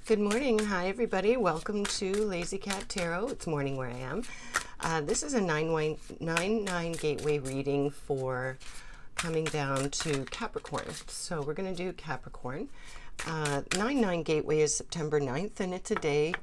Good morning. Hi, everybody. Welcome to Lazy Cat Tarot. It's morning where I am. This is a 9-9 gateway reading for coming down to Capricorn. So we're going to do Capricorn. 9-9 gateway is September 9th, and it's a day,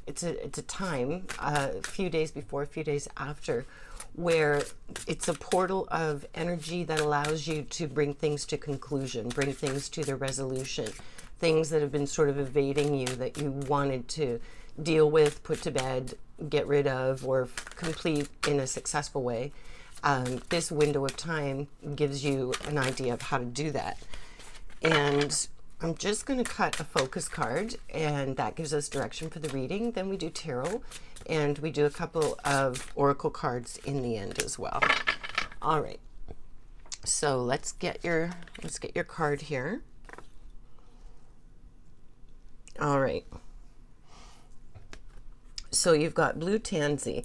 it's a time, a few days before, a few days after, where it's a portal of energy that allows you to bring things to conclusion, bring things to their resolution. Things that have been sort of evading you that you wanted to deal with, put to bed, get rid of, or complete in a successful way. This window of time gives you an idea of how to do that. And I'm just going to cut a focus card, and that gives us direction for the reading. Then we do tarot, and we do a couple of oracle cards in the end as well. All right. So let's get your card here. All right. So you've got blue tansy.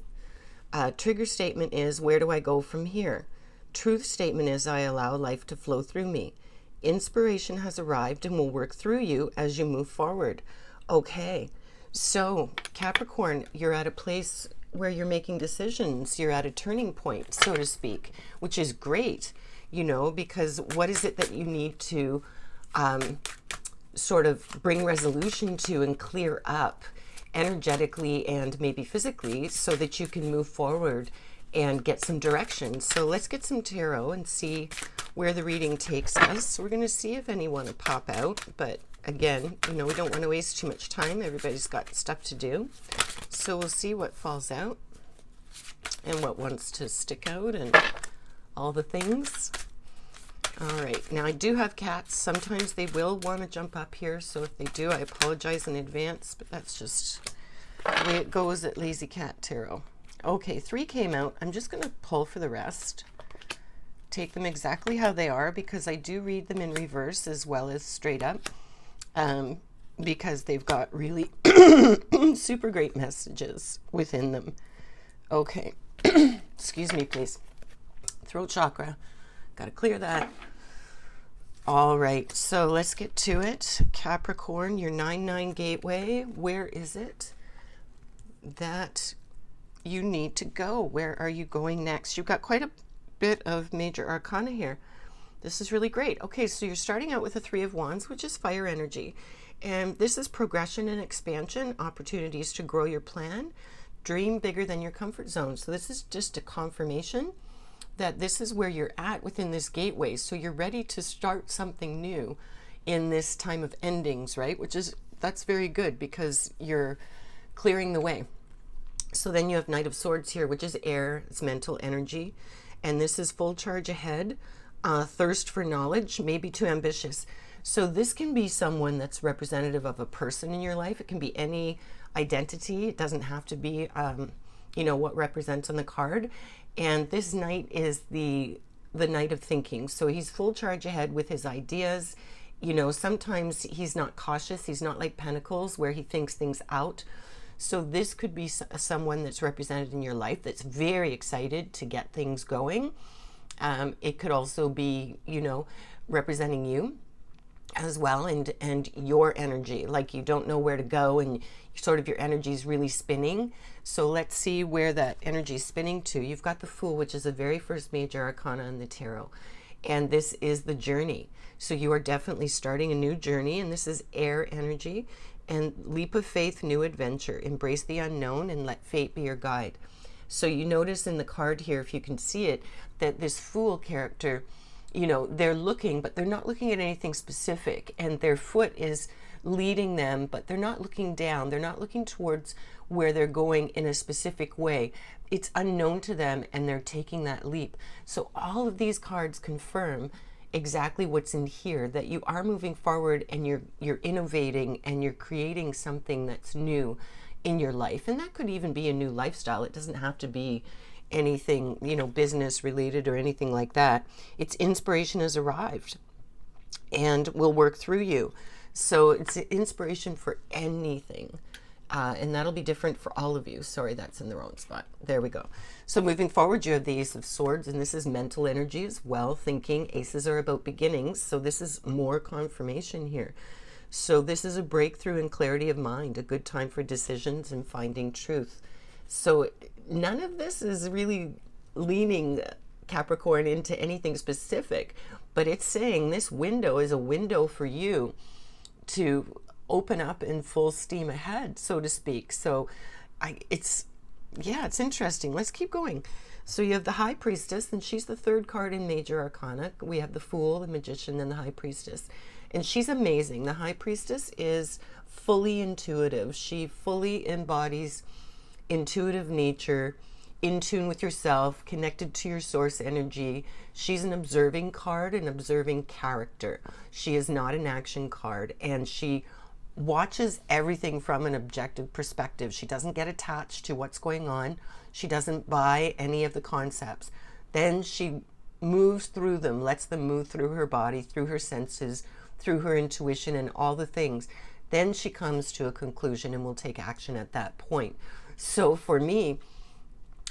Trigger statement is, where do I go from here? Truth statement is, I allow life to flow through me. Inspiration has arrived and will work through you as you move forward. Okay. So Capricorn, you're at a place where you're making decisions. You're at a turning point, so to speak, which is great, you know, because what is it that you need to sort of bring resolution to and clear up energetically and maybe physically so that you can move forward and get some direction. So let's get some tarot and see where the reading takes us. We're going to see if any want to pop out, but again, you know, we don't want to waste too much time. Everybody's got stuff to do. So we'll see what falls out and what wants to stick out and all the things. All right, now I do have cats. Sometimes they will want to jump up here, so if they do, I apologize in advance, but that's just the way it goes at Lazy Cat Tarot. Okay, 3 came out. I'm just going to pull for the rest. Take them exactly how they are, because I do read them in reverse as well as straight up, because they've got really super great messages within them. Okay, excuse me, please. Throat chakra. Got to clear that. All right, so let's get to it. Capricorn, your 9-9 gateway. Where is it that you need to go? Where are you going next? You've got quite a bit of major arcana here. This is really great. Okay, so you're starting out with a 3 of Wands, which is fire energy. And this is progression and expansion, opportunities to grow your plan, dream bigger than your comfort zone. So this is just a confirmation that this is where you're at within this gateway. So you're ready to start something new in this time of endings, right? That's very good because you're clearing the way. So then you have Knight of Swords here, which is air, it's mental energy. And this is full charge ahead, thirst for knowledge, maybe too ambitious. So this can be someone that's representative of a person in your life. It can be any identity. It doesn't have to be, you know, what represents on the card. And this knight is the knight of thinking. So he's full charge ahead with his ideas. You know, sometimes he's not cautious. He's not like Pentacles where he thinks things out. So this could be someone that's represented in your life that's very excited to get things going. It could also be, you know, representing you as well, and your energy, like you don't know where to go and sort of your energy is really spinning. So let's see where that energy is spinning to. You've got the Fool, which is the very first major arcana in the tarot, and this is the journey. So you are definitely starting a new journey, and this is air energy. And leap of faith, new adventure, embrace the unknown and let fate be your guide. So you notice in the card here, if you can see it, that this Fool character, you know, they're looking, but they're not looking at anything specific, and their foot is leading them, but they're not looking down. They're not looking towards where they're going in a specific way. It's unknown to them, and they're taking that leap. So all of these cards confirm exactly what's in here, that you are moving forward and you're innovating and you're creating something that's new in your life. And that could even be a new lifestyle. It doesn't have to be anything, you know, business related or anything like that. It's inspiration has arrived and will work through you. So it's inspiration for anything. And that'll be different for all of you. Sorry, that's in the wrong spot. There we go. So moving forward, you have the Ace of Swords, and this is mental energy as well, thinking. Aces are about beginnings, so this is more confirmation here. So this is a breakthrough in clarity of mind, a good time for decisions and finding truth. So none of this is really leaning Capricorn into anything specific, but it's saying this window is a window for you to open up in full steam ahead, so to speak. So it's interesting. Let's keep going. So you have the High Priestess, and she's the third card in Major Arcana. We have the Fool, the Magician, and the High Priestess. And she's amazing. The High Priestess is fully intuitive. She fully embodies intuitive nature, in tune with yourself, connected to your source energy. She's an observing card, an observing character. She is not an action card, and she watches everything from an objective perspective. She doesn't get attached to what's going on. She doesn't buy any of the concepts. Then she moves through them, lets them move through her body, through her senses, through her intuition, and all the things. Then she comes to a conclusion and will take action at that point. So for me,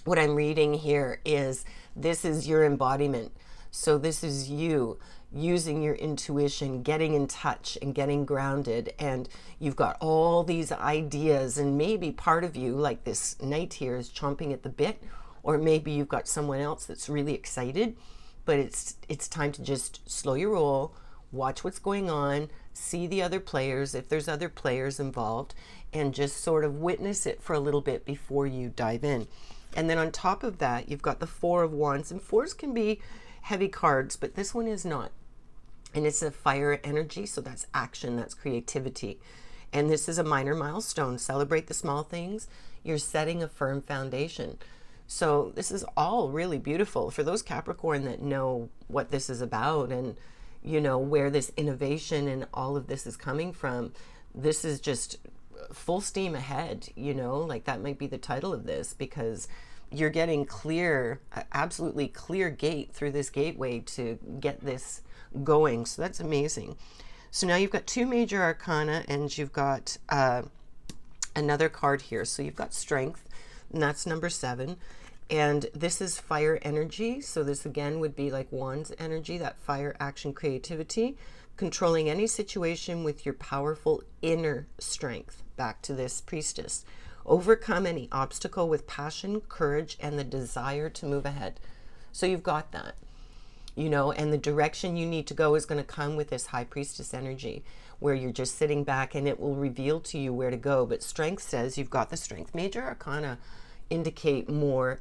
what I'm reading here is this is your embodiment. So this is you using your intuition, getting in touch and getting grounded, and you've got all these ideas, and maybe part of you, like this knight here, is chomping at the bit, or maybe you've got someone else that's really excited, but it's time to just slow your roll, watch what's going on, see the other players, if there's other players involved, and just sort of witness it for a little bit before you dive in. And then on top of that, you've got the Four of Wands, and fours can be heavy cards, but this one is not. And it's a fire energy, so that's action, that's creativity. And this is a minor milestone. Celebrate the small things. You're setting a firm foundation. So this is all really beautiful. For those Capricorn that know what this is about and, you know, where this innovation and all of this is coming from, this is just full steam ahead, you know, like that might be the title of this, because you're getting clear, absolutely clear gate through this gateway to get this going. So that's amazing. So now you've got two major arcana, and you've got another card here. So you've got strength, and that's number 7. And this is fire energy. So this again would be like Wands energy, that fire, action, creativity, controlling any situation with your powerful inner strength. Back to this priestess. Overcome any obstacle with passion, courage, and the desire to move ahead. So you've got that, you know, and the direction you need to go is going to come with this High Priestess energy, where you're just sitting back and it will reveal to you where to go. But strength says you've got the strength. Major arcana indicate more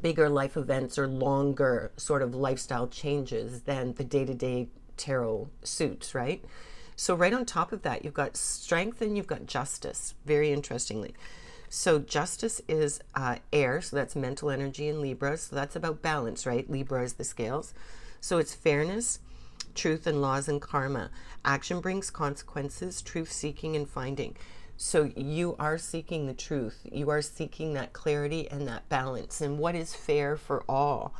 bigger life events or longer sort of lifestyle changes than the day-to-day tarot suits, right? So right on top of that, you've got strength and you've got justice, very interestingly. So justice is air, so that's mental energy in Libra. So that's about balance, right? Libra is the scales. So it's fairness, truth, and laws and karma. Action brings consequences, truth seeking and finding. So you are seeking the truth. You are seeking that clarity and that balance and what is fair for all,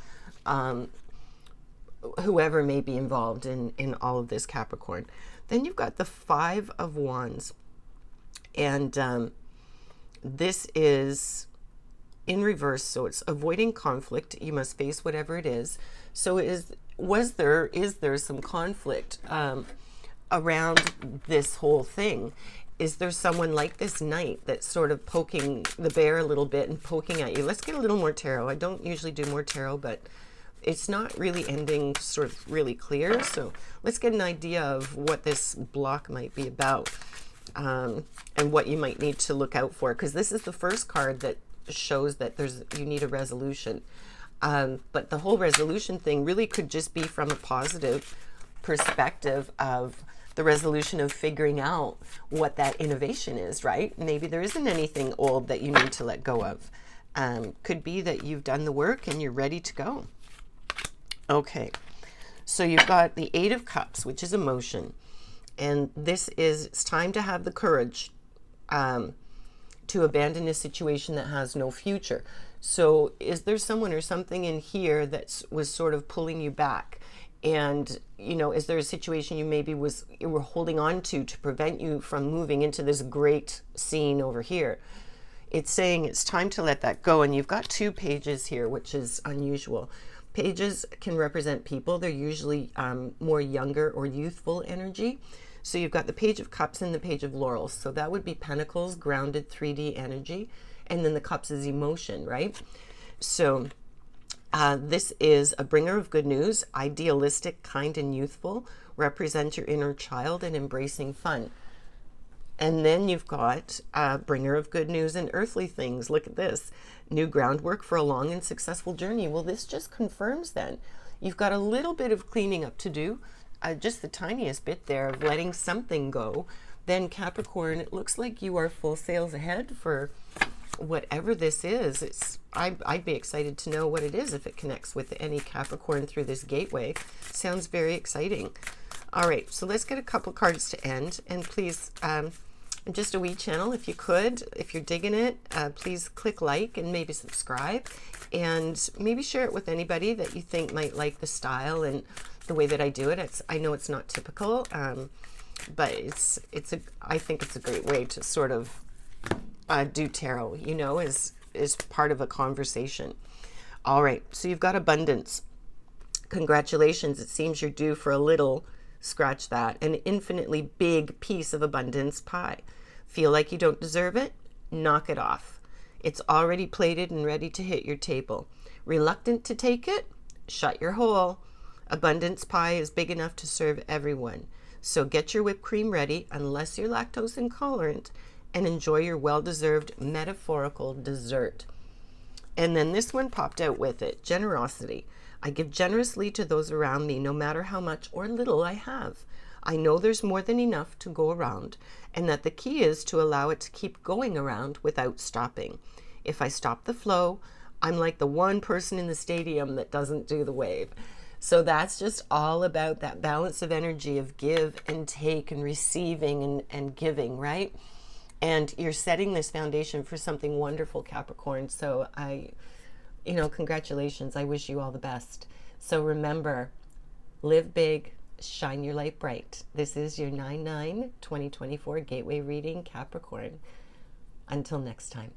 whoever may be involved in all of this, Capricorn. Then you've got the Five of Wands, and this is in reverse, so it's avoiding conflict. You must face whatever it is. So is there some conflict around this whole thing? Is there someone like this knight that's sort of poking the bear a little bit and poking at you? Let's get a little more tarot. I don't usually do more tarot, but it's not really ending sort of really clear. So let's get an idea of what this block might be about, and what you might need to look out for, because this is the first card that shows that you need a resolution. But the whole resolution thing really could just be from a positive perspective of the resolution of figuring out what that innovation is, right? Maybe there isn't anything old that you need to let go of. Could be that you've done the work and you're ready to go. Okay, so you've got the Eight of Cups, which is emotion. And this is, it's time to have the courage to abandon a situation that has no future. So is there someone or something in here that was sort of pulling you back? And, you know, is there a situation you were holding on to prevent you from moving into this great scene over here? It's saying it's time to let that go. And you've got 2 pages here, which is unusual. Pages can represent people. They're usually more younger or youthful energy. So you've got the Page of Cups and the Page of Laurels. So that would be Pentacles, grounded 3D energy. And then the Cups is emotion, right? So this is a bringer of good news, idealistic, kind, and youthful. Represent your inner child and embracing fun. And then you've got bringer of good news and earthly things. Look at this. New groundwork for a long and successful journey. Well, this just confirms then. You've got a little bit of cleaning up to do, just the tiniest bit there of letting something go. Then Capricorn, it looks like you are full sails ahead for whatever this is. I'd be excited to know what it is if it connects with any Capricorn through this gateway. Sounds very exciting. All right, so let's get a couple cards to end. And please, just a wee channel, if you could, if you're digging it, please click like and maybe subscribe. And maybe share it with anybody that you think might like the style and the way that I do it. I know it's not typical, but I think it's a great way to sort of do tarot, you know, is part of a conversation. All right, so you've got abundance. Congratulations. It seems you're due for a little, scratch that, an infinitely big piece of abundance pie. Feel like you don't deserve it? Knock it off. It's already plated and ready to hit your table. Reluctant to take it? Shut your hole. Abundance pie is big enough to serve everyone. So get your whipped cream ready, unless you're lactose intolerant, and enjoy your well-deserved metaphorical dessert. And then this one popped out with it. Generosity. I give generously to those around me, no matter how much or little I have. I know there's more than enough to go around, and that the key is to allow it to keep going around without stopping. If I stop the flow, I'm like the one person in the stadium that doesn't do the wave. So that's just all about that balance of energy of give and take and receiving and giving, right? And you're setting this foundation for something wonderful, Capricorn. So congratulations. I wish you all the best. So remember, live big, shine your light bright. This is your 9/9/2024 Gateway reading, Capricorn. Until next time.